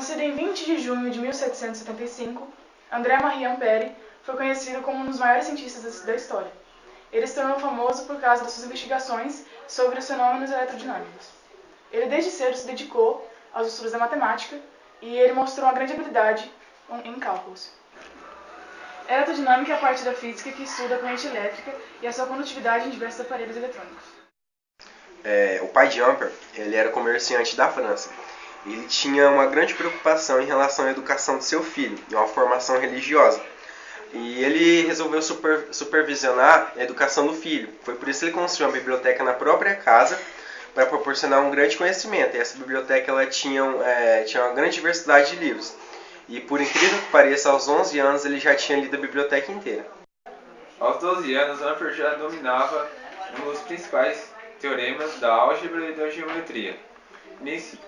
Nascido em 20 de junho de 1775, André-Marie Ampère foi conhecido como um dos maiores cientistas da história. Ele se tornou famoso por causa das suas investigações sobre os fenômenos eletrodinâmicos. Ele desde cedo se dedicou aos estudos da matemática e ele mostrou uma grande habilidade em cálculos. Eletrodinâmica é a parte da física que estuda a corrente elétrica e a sua condutividade em diversos aparelhos eletrônicos. O pai de Ampère, ele era comerciante da França. Ele tinha uma grande preocupação em relação à educação de seu filho e uma formação religiosa. E ele resolveu supervisionar a educação do filho. Foi por isso que ele construiu uma biblioteca na própria casa para proporcionar um grande conhecimento. E essa biblioteca ela tinha uma grande diversidade de livros. E por incrível que pareça, aos 11 anos ele já tinha lido a biblioteca inteira. Aos 12 anos, Ampère já dominava um dos principais teoremas da álgebra e da geometria.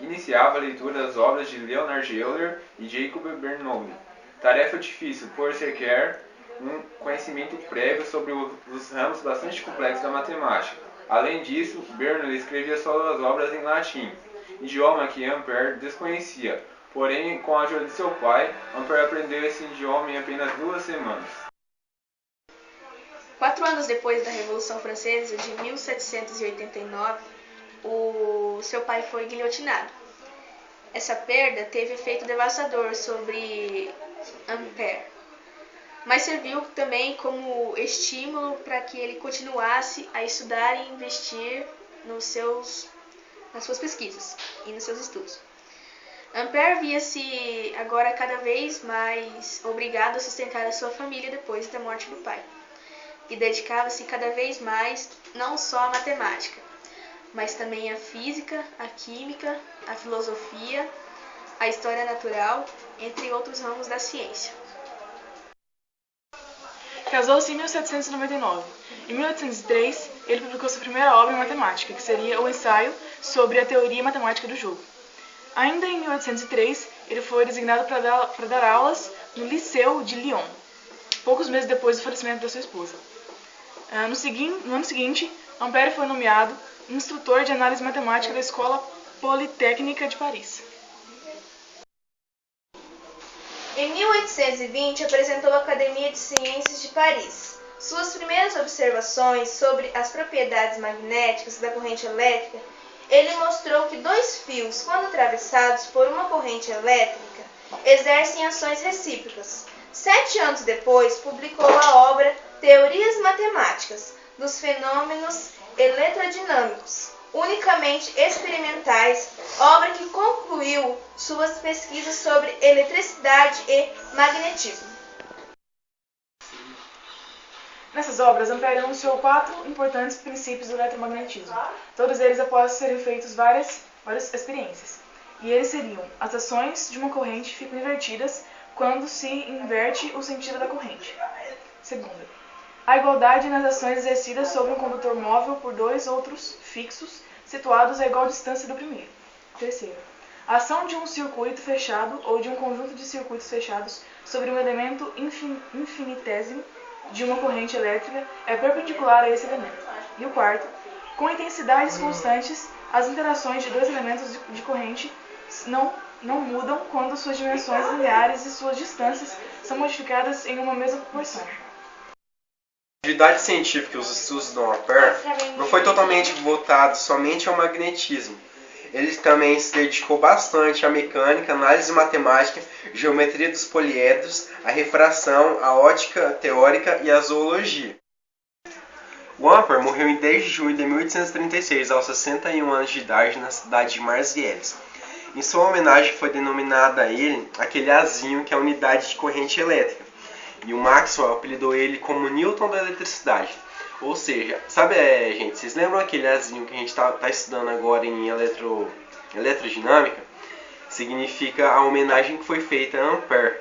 Iniciava a leitura das obras de Leonhard Euler e Jacob Bernoulli. Tarefa difícil, pois requer um conhecimento prévio sobre os ramos bastante complexos da matemática. Além disso, Bernoulli escrevia suas obras em latim, idioma que Ampère desconhecia. Porém, com a ajuda de seu pai, Ampère aprendeu esse idioma em apenas 2 semanas. 4 anos depois da Revolução Francesa de 1789, o seu pai foi guilhotinado. Essa perda teve efeito devastador sobre Ampère, mas serviu também como estímulo para que ele continuasse a estudar e investir nas suas pesquisas e nos seus estudos. Ampère via-se agora cada vez mais obrigado a sustentar a sua família depois da morte do pai, e dedicava-se cada vez mais não só à matemática, mas também à física, à química, à filosofia, à história natural, entre outros ramos da ciência. Casou-se em 1799. Em 1803, ele publicou sua primeira obra em matemática, que seria o ensaio sobre a teoria matemática do jogo. Ainda em 1803, ele foi designado para dar aulas no Liceu de Lyon, poucos meses depois do falecimento da sua esposa. No ano seguinte, Ampère foi nomeado instrutor de análise matemática da Escola Politécnica de Paris. Em 1820, apresentou a Academia de Ciências de Paris. Suas primeiras observações sobre as propriedades magnéticas da corrente elétrica, ele mostrou que 2 fios, quando atravessados por uma corrente elétrica, exercem ações recíprocas. 7 anos depois, publicou a obra Teorias Matemáticas dos Fenômenos Eletrodinâmicos, unicamente experimentais, obra que concluiu suas pesquisas sobre eletricidade e magnetismo. Nessas obras, Ampère anunciou 4 importantes princípios do eletromagnetismo, todos eles após serem feitas várias experiências. E eles seriam: as ações de uma corrente ficam invertidas quando se inverte o sentido da corrente. Segunda, a igualdade nas ações exercidas sobre um condutor móvel por 2 outros fixos situados a igual distância do primeiro. Terceiro, a ação de um circuito fechado ou de um conjunto de circuitos fechados sobre um elemento infinitésimo de uma corrente elétrica é perpendicular a esse elemento. E o quarto, com intensidades constantes, as interações de 2 elementos de corrente não mudam quando suas dimensões lineares e suas distâncias são modificadas em uma mesma proporção. A atividade científica e os estudos do Ampère não foi totalmente voltado somente ao magnetismo. Ele também se dedicou bastante à mecânica, análise matemática, geometria dos poliedros, à refração, à ótica teórica e à zoologia. O Ampère morreu em 10 de julho de 1836, aos 61 anos de idade, na cidade de Marseilles. Em sua homenagem foi denominada a ele aquele azinho, que é a unidade de corrente elétrica. E o Maxwell apelidou ele como Newton da eletricidade. Ou seja, sabe, gente, vocês lembram aquele azinho que a gente está estudando agora em eletrodinâmica? Significa a homenagem que foi feita a Ampère.